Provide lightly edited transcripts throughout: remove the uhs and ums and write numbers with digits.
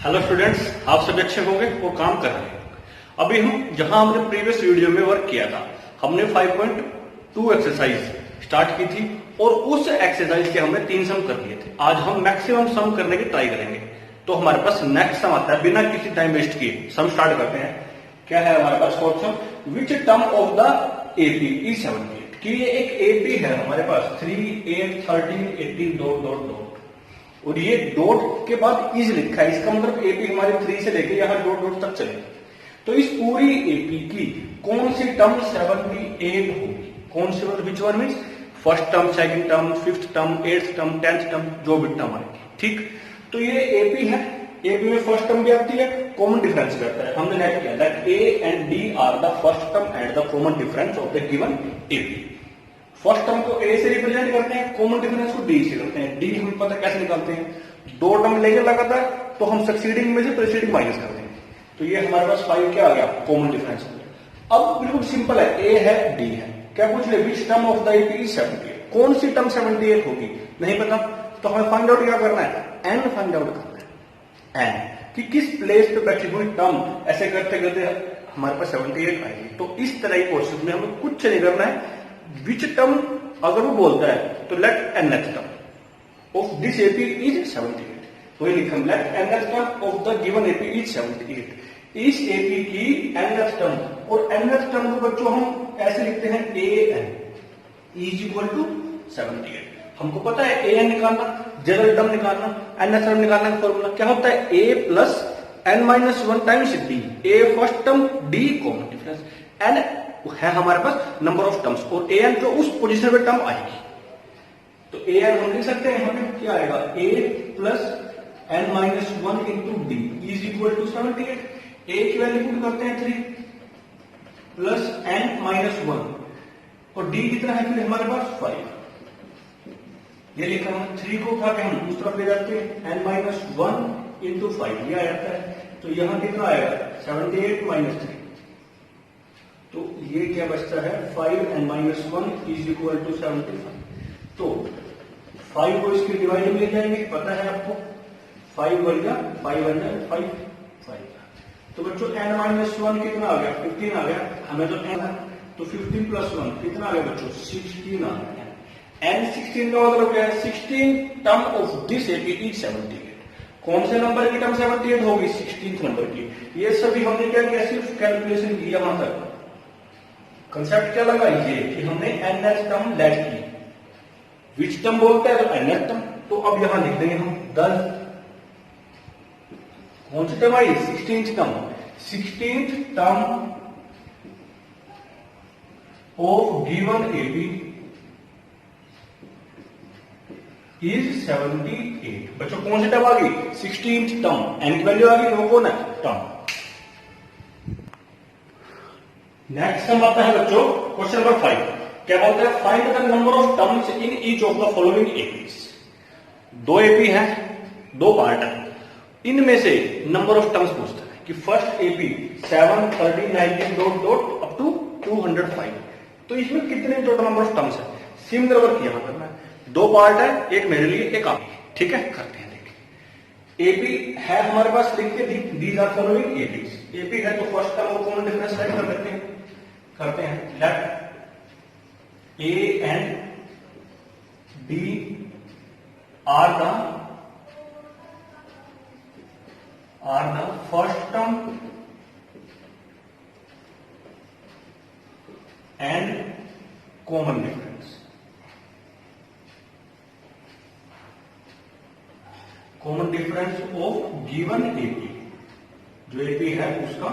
Hello students, आप सभी अच्छे होंगे और काम कर रहे हैं। अभी हम जहां हमने प्रीवियस वीडियो में वर्क किया था, हमने 5.2 एक्सरसाइज स्टार्ट की थी और उस एक्सरसाइज के हमने 3 सम कर लिए थे। आज हम मैक्सिमम सम करने की ट्राई करेंगे। तो हमारे पास नेक्स्ट सम आता है, बिना किसी टाइम वेस्ट किए सम स्टार्ट करते हैं। क्या है हमारे पास fourth sum? Which term of the AP is 78? कि ये एक एपी है हमारे पास 3, 8, 13, 18 डॉट डॉट डॉट, और ये डॉट के बाद इज लिखा है। इसका मतलब एपी हमारे 3 से लेके यहां डॉट डॉट तक चलेगी। तो इस पूरी एपी की कौन सी टर्म 78 होगी? कौन सी? Which one means first term, second term, fifth term, 8th term, 10th term, जो भी टर्म आएगी। ठीक, तो ये एपी है। एपी में फर्स्ट टर्म भी आती है, कॉमन डिफरेंस भी आता है। हमने नेट किया that A and D are the first term and the common difference of the given AP. First term को ए से रिप्रेजेंट करते हैं, कॉमन डिफरेंस को डी से करते हैं। डी हमें पता कैसे निकालते हैं, 2 टर्म लेके लगातार तो हम सक्सीडिंग में से प्रीसीडिंग माइनस कर देंगे। तो ये हमारे पास 5 क्या आ गया? कॉमन डिफरेंस हो गया। अब बिल्कुल सिंपल है, ए है, डी है। क्या पूछ ले? विच term of the AP is 78? कौन सी टर्म 78 होगी? नहीं पता, तो हमें फाइंड आउट क्या करना है? एन फाइंड आउट करना है। एन कि किस प्लेस पे बैठी हुई टर्म, ऐसे करते करते हमारे पास 78 आएगी। तो इस तरह की कोशिश में हमें कुछ नहीं करना है। विच टर्म अगर वो बोलता है तो let nth term of this AP is 78। वही लिखा, let nth term of the given AP is 78। इस एपी की nth टर्म, और nth टर्म को बच्चों हम ऐसे लिखते हैं an इज इक्वल टू 78। हमको पता है an निकालना, जनरल टर्म निकालना, nth टर्म निकालने का फॉर्मूला क्या होता है? a plus n-1 times D. a first term, d common difference, n है हमारे पास नंबर ऑफ टर्म्स, और an जो उस पोजीशन पे टर्म आएगी। तो an हम लिख सकते हैं, यहाँ पे क्या आएगा? a plus n-1 into D is equal to 78। a की वैल्यू पुट करते हैं 3 प्लस n-1, और d कितना है फिर हमारे पास? 5। ये लिखा है, 3 को उठा के हम उस तरफ ले जाते हैं, n-1 इंटू 5 ये आ जाता है। तो यहां कितना आएगा? 78 माइनस 3। तो ये क्या बचता है? 5 and -1 इज इक्वल टू 75। तो 5 को इसकी डिवाइड में ले जाएंगे, पता है आपको, 5 बन गया, 5 बन जाए 5। तो बच्चों n-1 कितना आ गया? 15 आ गया। हमें तो n है, तो 15 प्लस 1 कितना आ गया बच्चों? 16 आ गया। n16 का मतलब क्या है? 16 term of this AP is 78। कौन से नंबर की टर्म 78 होगी? 16th नंबर की। ये सभी हमने क्या किया? सिर्फ कैलकुलेशन किया वहां तक। कंसेप्ट क्या लगा ये कि हमने nth टर्म लेट की। विच टर्म बोलता है तो nth टर्म। तो अब यहां लिख देंगे हम 10। कौन सी टर्म आई? 16th term. 16th term of given AP is 78। बच्चों कौन सी टर्म आ गई? 16th term. n की वैल्यू आ गई, वो कौन है? टर्म। नेक्स्ट सम आता है बच्चों क्वेश्चन नंबर 5। क्या बोलता है? Find the number of terms in each of the following APs. 2 AP है, 2 पार्ट है, इनमें से नंबर ऑफ टर्म्स पूछता है कि first AP 7, 13, 19 dot dot up to 205। तो इसमें कितने टोटल नंबर ऑफ टर्म्स है? सिमिलर वर्क यहां करना है। 2 पार्ट है, एक मेरे लिए, एक आपके। ठीक है, करते हैं। देखिए, एपी है हमारे पास, लिख के these are following APs. AP है तो फर्स्ट टर्म को कॉमन डिफरेंस राइट कर देते हैं। Let A and D are the first term and common difference. Common difference of given AP, जो एपी है उसका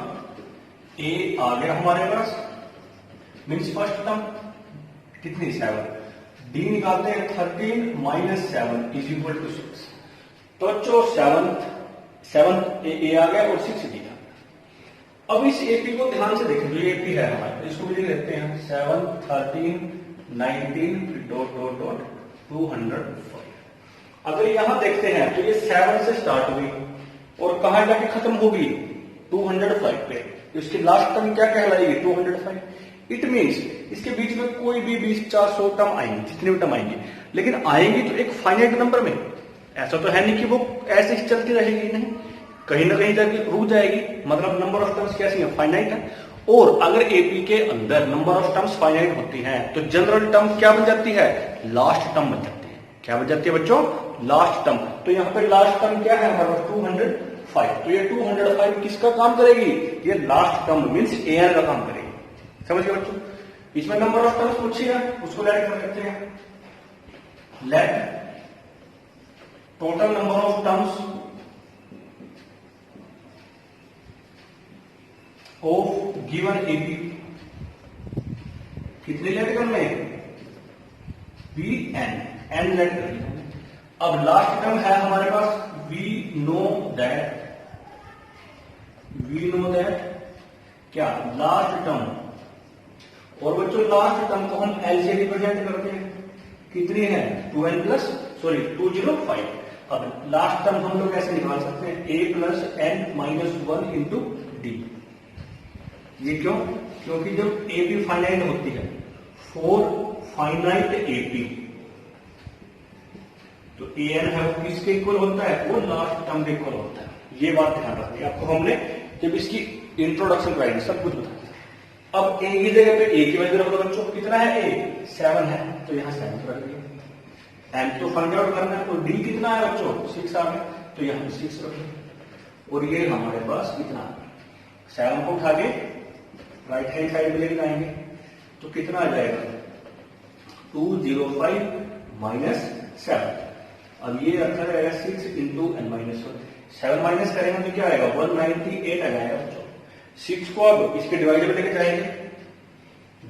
ए आ गया हमारे पास, मीन्स फर्स्ट टर्म कितनी? 7। डी निकालते हैं, 13 माइनस 7 इज इक्वल टू 6। तो बच्चों 7 ए आ गया और 6 डी आ गया। अब इस एपी को ध्यान से देखें, जो एपी है हमारे, इसको भी लिखते हैं 7, 13, 19 डॉट डॉट डॉट 205। अगर यहां देखते हैं तो ये 7 से स्टार्ट हुई और कहां जाके खत्म होगी? 205 पे। इसकी लास्ट टर्म क्या कहलाएगी? 205। इट मीन्स इसके बीच में कोई भी 20, 400 टर्म आएंगी, जितनी भी टर्म आएंगी, लेकिन आएंगी तो एक फाइनाइट नंबर में। ऐसा तो है नहीं कि वो ऐसे ही चलती रहेगी, नहीं। कहीं ना कहीं जाके रुक जाएगी, मतलब नंबर ऑफ टर्म्स कैसी है, फाइनाइट है। और अगर एपी के अंदर नंबर ऑफ टर्म्स फाइनाइट होती हैं तो जनरल टर्म क्या बन जाती है, लास्ट टर्म बन जाती है। क्या बन जाती है बच्चों, लास्ट टर्म। तो यहाँ पे लास्ट टर्म क्या है हमारे पास 205, तो ये 205 किसका काम करेगी, ये लास्ट टर्म मीन्स एन का काम करेगी। समझ गए बच्चों, इसमें नंबर ऑफ टर्म्स पूछी है, उसको लेट कर सकते हैं, let total number of terms of given AP, कितने लेट करने, वी एन लेट करनी। अब लास्ट टर्म है हमारे पास वी नो दैट क्या, लास्ट टर्म। और बच्चों लास्ट टर्म को हम एल से रिप्रेजेंट करते हैं, कितनी है 205। अब लास्ट टर्म हम लोग कैसे निकाल सकते हैं, a plus N minus 1 into D. ये क्यों, क्योंकि जब एपी फाइनाइट होती है, फॉर फाइनाइट एपी, तो ए एन है वो किसके इक्वल होता है, वो लास्ट टर्म के इक्वल होता है। ये बात ध्यान रखनी है आपको, हमने जब इसकी इंट्रोडक्शन कराई सब कुछ बताया। अब ए की जगह पे ए की वैल्यू रख दो बच्चों, कितना है ए 7 है, तो यहां 7 रख दिया। एन तो फाइंड आउट करना है, और डी कितना है बच्चों 6 आ गया, तो यहां 6 रख दिया। और ये हमारे पास कितना, 7 को उठा के राइट हैंड साइड में लेकर आएंगे, तो कितना आ जाएगा 205 माइनस 7। अब ये रखा जाएगा 6 इंटू एन माइनस 1, 7 माइनस करेंगे तो क्या आएगा 198 आ जाएगा बच्चों। 6 को अब इसके डिवाइडर में लेके जाएंगे,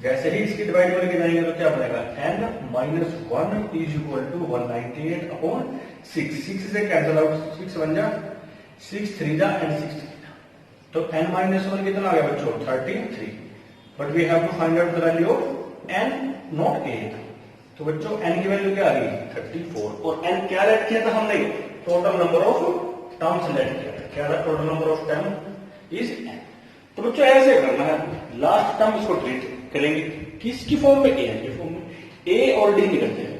जैसे ही इसके डिवाइड में लेके जाएंगे तो क्या बनेगा n minus 1 is equal to 198 upon 6। 6 से कैंसिल आउट, 6 बन जा 6 3 जा एंड 6 तो n माइनस 1 कितना आ गया बच्चों 33। But we have to find out the value of n not 8। तो बच्चों n की वैल्यू क्या आ गई 34। और n क्या लेट किया था हमने, total number of terms let किया था। क्या था total number of term is n। तो बच्चों ऐसे करना है, लास्ट टर्म इसको ट्रीट करेंगे किसकी फॉर्म में, ए की फॉर्म में। ए और डी निकलते हैं,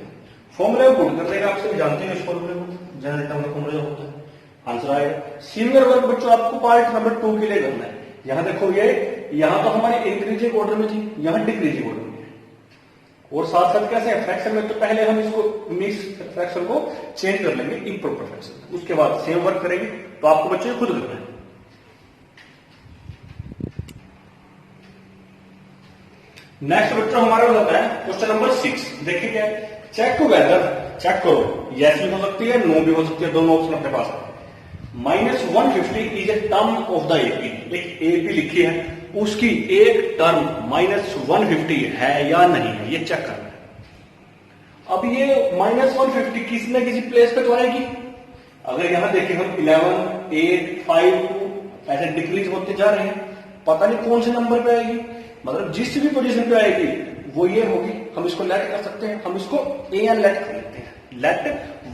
फॉर्मूला पुट कर देगा, आप सभी जानते हैं इस फॉर्मूले को, जनरल टर्म का फॉर्मूला होता है, आंसर आएगा। सिमिलर वर्क बच्चों आपको पार्ट नंबर 2 के लिए करना है। यहां देखो ये, यहां तो हमारी इंक्रीजिंग ऑर्डर में थी, यहां डिक्रीजिंग ऑर्डर में है। और साथ साथ कैसे है फ्रैक्शन में, तो पहले हम इसको मिक्स फ्रैक्शन को चेंज कर लेंगे इंप्रोपर फ्रैक्शन, उसके बाद सेम वर्क करेंगे। तो आपको बच्चों खुद करना है। नेक्स्ट बच्चों हमारा हो जाता है क्वेश्चन नंबर 6। देखिए क्या, चेक टूगेदर, चेक करो, यस भी हो सकती है नो भी हो सकती है, दोनों ऑप्शन अपने पास है। -150 is a term of the AP, एक एपी लिखी है, उसकी एक टर्म -150 है या नहीं है, ये चेक करना है। अब ये -150 किसी न किसी प्लेस पे तो आएगी। अगर यहां देखें हम 11, 8, 5 ऐसे डिक्रीज होते जा रहे हैं, पता नहीं कौन से नंबर पे आएगी, मतलब जिस भी पोजीशन पे आएगी वो ये होगी। हम इसको लेट कर सकते हैं, हम इसको ए एन लेट कर लेते हैं। Let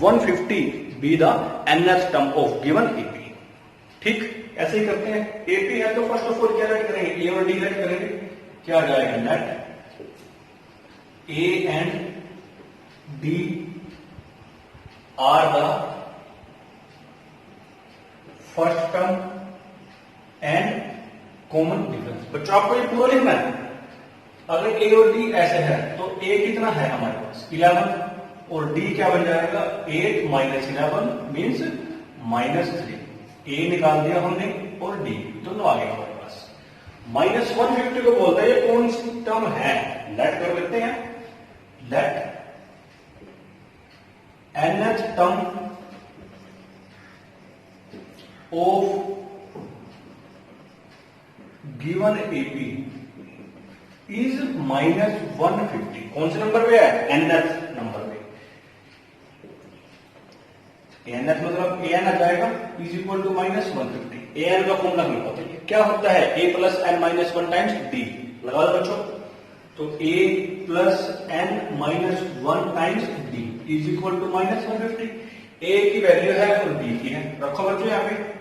150 be the nth term of given AP. ठीक, ऐसे ही करते हैं। एपी है तो फर्स्ट ऑफ ऑल क्या लेट करेंगे, ए और डी लेट करेंगे। क्या आ जाएगा, let A and D are the first term and common difference. बच्चों आपको ये पूरा लिखना है। अगर ए और डी ऐसे है तो ए कितना है हमारे पास 11, और डी क्या बन जाएगा 8 माइनस 11 मीन्स -3। ए निकाल दिया हमने और डी दोनों आ गए हमारे पास। -150 को बोलते हैं ये कौन सी टर्म है, लेट कर लेते हैं। Let nth term of given AP is -150। कौन से नंबर पे है, nth नंबर पे। nth मतलब an आ जाएगा इज इक्वल टू -150। an का फॉर्मूला हमें पता है क्या होता है, a plus n minus 1 times d। लगा दो बच्चों, तो a plus n minus 1 times d is equal to -150। a की वैल्यू है और d की है, रखो बच्चों यहाँ पे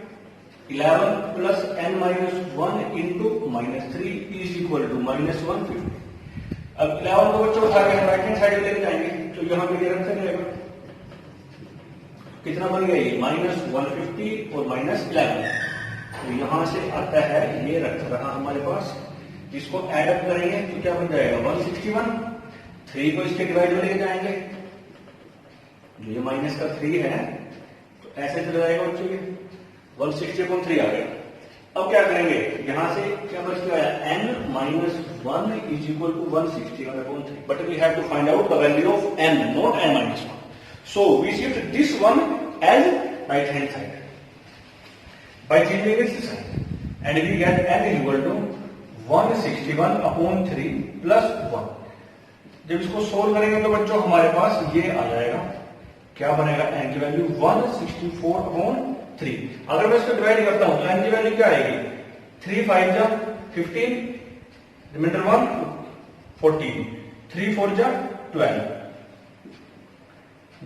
11 plus n minus 1 into -3 is equal to -150। अब 11 को बच्चों उठा के हम राइट हैंड साइड में लेके जाएंगे, तो यहां पे रख जाएगा कितना बन गया ये -150 और -11। तो यहां से आता है ये रख रहा हमारे पास, इसको ऐड अप करेंगे तो क्या बन जाएगा 161। 3 को इसके डिवाइड में लेके जाएंगे, जो ये माइनस का 3 है तो ऐसे चला जाएगा बच्चों ये 160/3 आ गया। अब क्या करेंगे, यहां से क्या बच के आया n - 1 is equal to 161/3, but we have to find out the value of n, not n - 1। So we shift this one as right hand side by changing this sign, and we get n is equal to 161/3 plus 1। जब इसको solve करेंगे तो बच्चों हमारे पास ये आ जाएगा, क्या बनेगा n की वैल्यू 164/3। अगर मैं इसको डिवाइड करता हूं तो n की वैल्यू क्या आएगी, 3 5 जा 15, रिमाइंडर 1 14, 3 4 जा 12,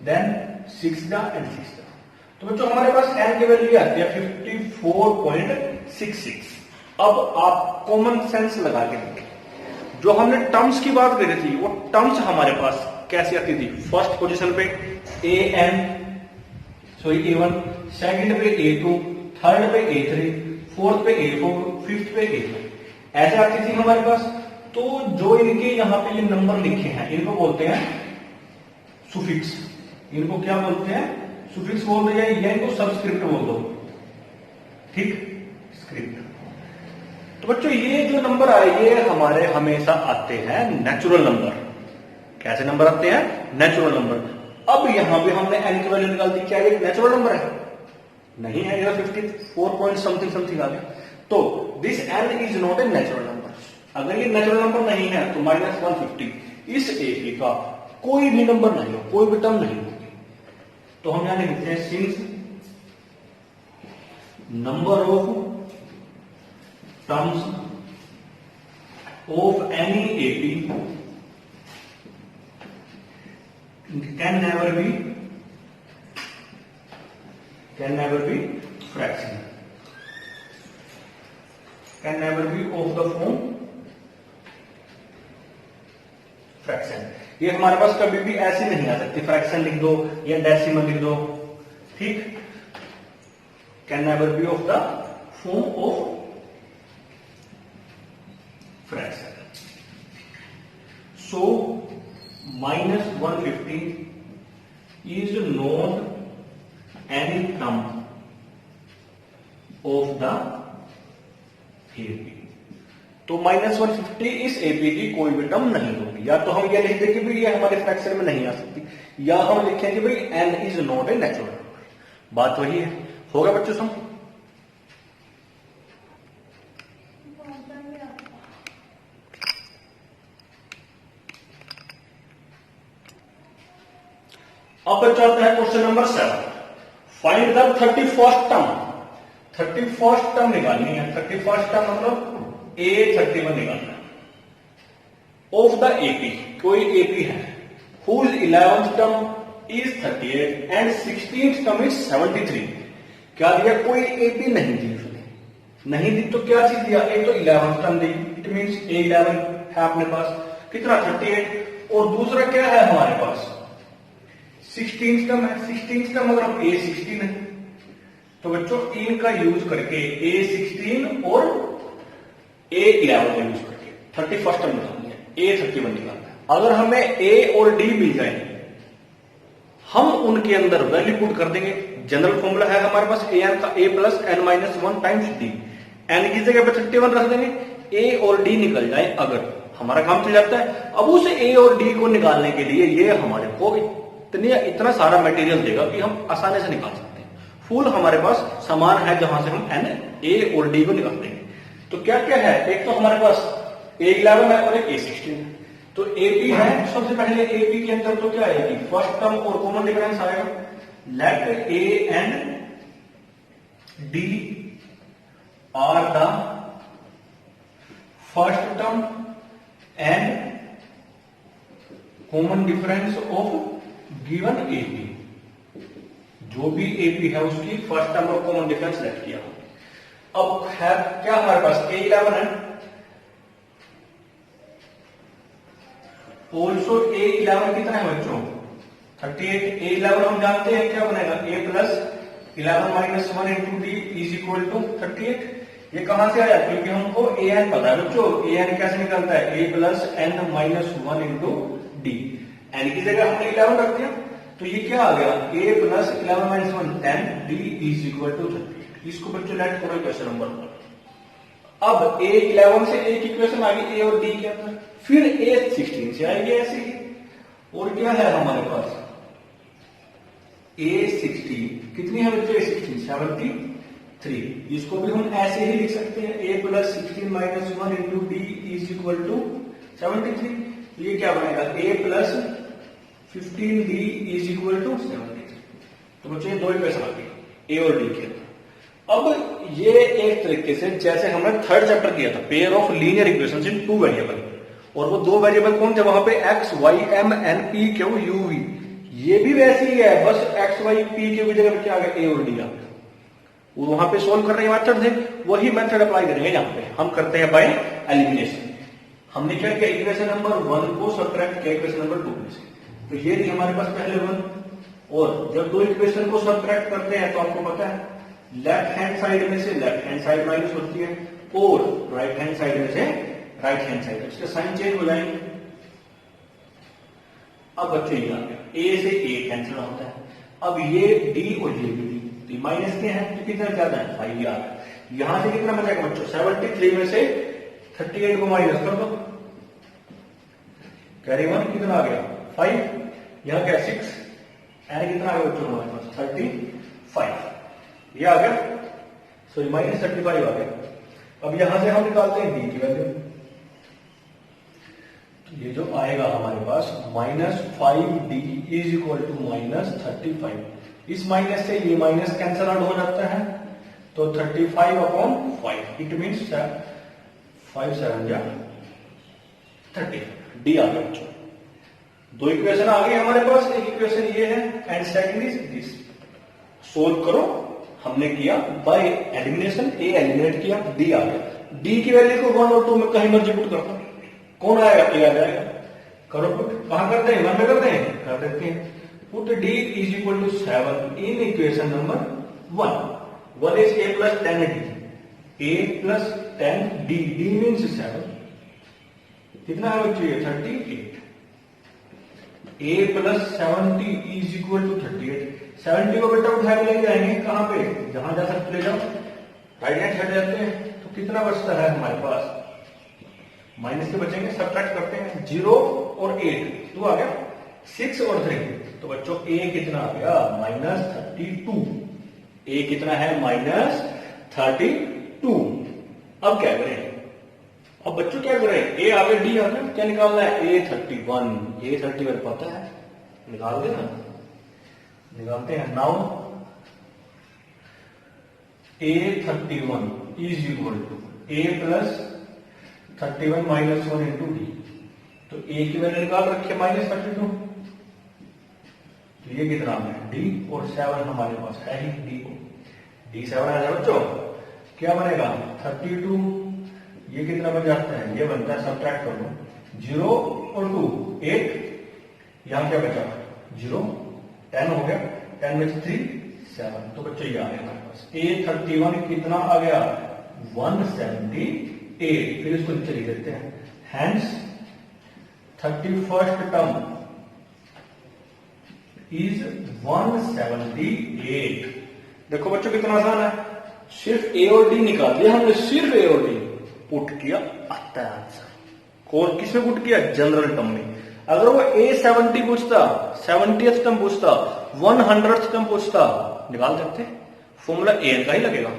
देन 6 जा एंड 6 जा। तो बच्चों हमारे पास n की वैल्यू आती है 54.66। अब आप कॉमन सेंस लगा के देखें, जो हमने टर्म्स की बात करी थी वो टर्म्स हमारे पास कैसे आती थी। फर्स्ट पोजीशन पे A1, सेकंड पे A2, थर्ड पे A3, फोर्थ पे A4, फिफ्थ पे A5, ऐसे आती थी हमारे पास। तो जो इनके यहाँ पे ये नंबर लिखे हैं इनको बोलते हैं सुफिक्स। इनको क्या बोलते हैं, सुफिक्स बोल दो या इनको सबस्क्रिप्ट बोल दो, ठीक, स्क्रिप्ट। तो बच्चों ये जो नंबर आए ये हमारे हमेशा आते हैं नेचुरल नंबर। कैसे नंबर आते हैं, नेचुरल नंबर। अब यहां पे हमने n की वैल्यू निकाल दी, क्या ये नेचुरल नंबर है, नहीं है, ये 54 पॉइंट समथिंग आ गया। तो this n is not a natural number. अगर ये नेचुरल नंबर नहीं है तो -150 इस AP का कोई भी नंबर नहीं हो, कोई भी टर्म नहीं होगी। तो हम यहां लिखते हैं since number of terms of any AP can never be fraction, can never be of the form fraction. ये हमारे पास कभी भी ऐसे नहीं आ सकती, फ्रैक्शन लिख दो या डेसिमल लिख दो, ठीक। Can never be of the form of fraction. So -150 is not any term of the AP। तो -150 इस AP की कोई भी टर्म नहीं होगी। या तो हम ये लिख दें कि भाई ये हमारे फ्रैक्शन में नहीं आ सकती, या हम लिखें कि भाई n is not a natural number. बात वही है, होगा बच्चों समझ। अब बच्चा आता है question number 7। Find the 31st term. 31st term निकालनी है। 31st टर्म मतलब A31 निकालना है ऑफ द AP। कोई AP है whose 11th term is 38 and 16th term is 73। क्या दिया, कोई AP नहीं दी उसने, नहीं दी तो क्या चीज दिया, एक तो 11th term the, it means A11 है अपने पास, कितना 38, और दूसरा क्या है हमारे पास 16th टर्म है। 16th टर्म मतलब A16 है। तो बच्चों इनका यूज करके A16 और A11 का यूज करके 31st टर्म निकालनी है, A31 निकालना है। अगर हमें A और D मिल जाए हम उनके अंदर वैल्यू पुट कर देंगे। जनरल फॉर्मूला है हमारे पास an का a plus n minus 1 times d। n की जगह पर 31 रख देंगे, a और d निकल जाए अगर हमारा काम चल जाता है। अब उस a और d को निकालने के लिए ये हमारे को इतना सारा मटेरियल देगा कि हम आसानी से निकाल सकते हैं। फुल हमारे पास सामान है जहां से हम n a और d को निकाल देंगे। तो क्या क्या है, एक तो हमारे पास A11 है और एक A16 है। तो AP है, सबसे पहले AP के अंदर तो क्या आएगी, फर्स्ट टर्म और कॉमन डिफरेंस आएगा। Let A and D are the first term and common difference of given AP। जो भी AP है उसकी फर्स्ट टर्म और कॉमन डिफरेंस लेट किया। अब है क्या हमारे पास A11 है, ऑल्सो A11 कितना है बच्चों 38 ए 11 हम जानते हैं क्या बनेगा a plus 11 minus 1 into D is equal to 38। ये कहां से आया क्योंकि हमको ए एन पता है बच्चों, ए एन कैसे निकलता है a plus N minus 1 into D. N की जगह हमने 11 रख दिया तो ये क्या आ गया a plus 11 minus 1 10 D is equal to 38। इसको बच्चों लेट करो क्वेश्चन नंबर 1। अब a 11 से एक इक्वेशन आ गई a और d के अंदर, फिर a 16 से आएगी ऐसे ही। और क्या है हमारे पास a16 कितनी है बच्चों a16 73। इसको भी हम ऐसे ही लिख सकते हैं a plus 16 minus 1 into D is equal to 73। ये क्या बनेगा a plus 15 D is equal to 73। तो बच्चों ये दो इक्वेशन आ गई a और d के अंदर। अब ये एक तरीके से जैसे हमने थर्ड चैप्टर किया था pair of linear equations in two variable, और वो दो वेरिएबल कौन थे वहां पे x y m n p q u v। ये भी वैसे ही है, बस x y p q की जगह क्या आ गया a और d आ गया। वहां पे सोल्व करने के मेथड थे वही मेथड अप्लाई करेंगे यहाँ पे। हम करते हैं बाय एलिमिनेशन। हमने क्या किया इक्वेशन नंबर 1 को सब्ट्रैक्ट किया इक्वेशन नंबर 2 में से, तो ये थी हमारे पास पहले 1। और जब दो इक्वेशन को सब्ट्रैक्ट करते हैं तो आपको पता है लेफ्ट हैंड साइड में से लेफ्ट हैंड साइड माइनस होती है और राइट हैंड साइड में से राइट हैंड साइड, इसके साइन चेंज हो जाएंगे। अब बच्चे ये आ गया a से a कैंसिल होता है। अब ये d और ये भी d माइनस के हैं तो कितना ज्यादा है 5 आ गया। यहां से कितना बचेगा बच्चों 73 में से 38 को माइनस कर दो, कैरी 1 कितना आ गया 5, यहां क्या 6 एंड कितना आ गया बच्चों हमारे पास 35। ये आ गया सॉरी माइनस 35 आ गया। अब यहां से हम निकालते हैं d की वैल्यू, तो ये जो आएगा हमारे पास -5d इज इक्वल टू -35। इस माइनस से ये माइनस कैंसल आउट हो जाता है तो 35/5 इट मीन्स 5 7 या 30 डी आ गया बच्चों। दो इक्वेशन आ गई हमारे पास, एक इक्वेशन ये है and second is this. Solve करो, हमने किया बाय एलिमिनेशन, ए एलिमिनेट किया डी आ गया। डी की वैल्यू को 1 और 2 में कहीं मर्जी पुट करता, कौन आएगा ए आ जाएगा। करो पुट, कहां करते हैं 1 में करते हैं, कर देते हैं। Put d is equal to 7 in equation number 1 is a plus 10d, a plus 10d, d means 7 कितना है बच्चों 38। a plus 70 is equal to 38। 70 को बेटा उठा के लेके जाएंगे कहां पे, जहां जा सकते ले जाओ राइट हैंड साइड जाते हैं तो कितना बचता है हमारे पास माइनस के बचेंगे, सब्ट्रैक्ट करते हैं 0 और 8 2 आ गया, 6 और 3 तो बच्चों a कितना आ गया -32। a कितना है -32। अब क्या करें, अब बच्चों क्या करें a आ गया d आ गया, क्या निकालना है a31 पता है निकाल देना, निकालते हैं। Now a31 is equal to a plus 31 minus 1 into D, तो a की वैल्यू निकाल रखी है -32, तो ये कितना है d और 7 हमारे पास है ही d को, d 7 आ जाए बच्चों क्या बनेगा 32। ये कितना बन जाता है, ये बनता है सब्ट्रैक्ट कर लो 0 और 2 8, यहां क्या बचा 0 10 हो गया, 10 में 3 7, तो बच्चों ये आ गया हमारे पास a31 कितना आ गया 178। फिर इसको नीचे लिख देते हैं, हैंस 31st टर्म इज 178। देखो बच्चों कितना आसान है, सिर्फ ए और डी निकाल दिया हमने, सिर्फ ए और डी पुट किया आता है आंसर। कौन किसमें पुट किया जनरल टर्म में। अगर वो a70 पूछता 70th टर्म पूछता 100th टर्म पूछता निकाल सकते, फॉर्मूला an का ही लगेगा।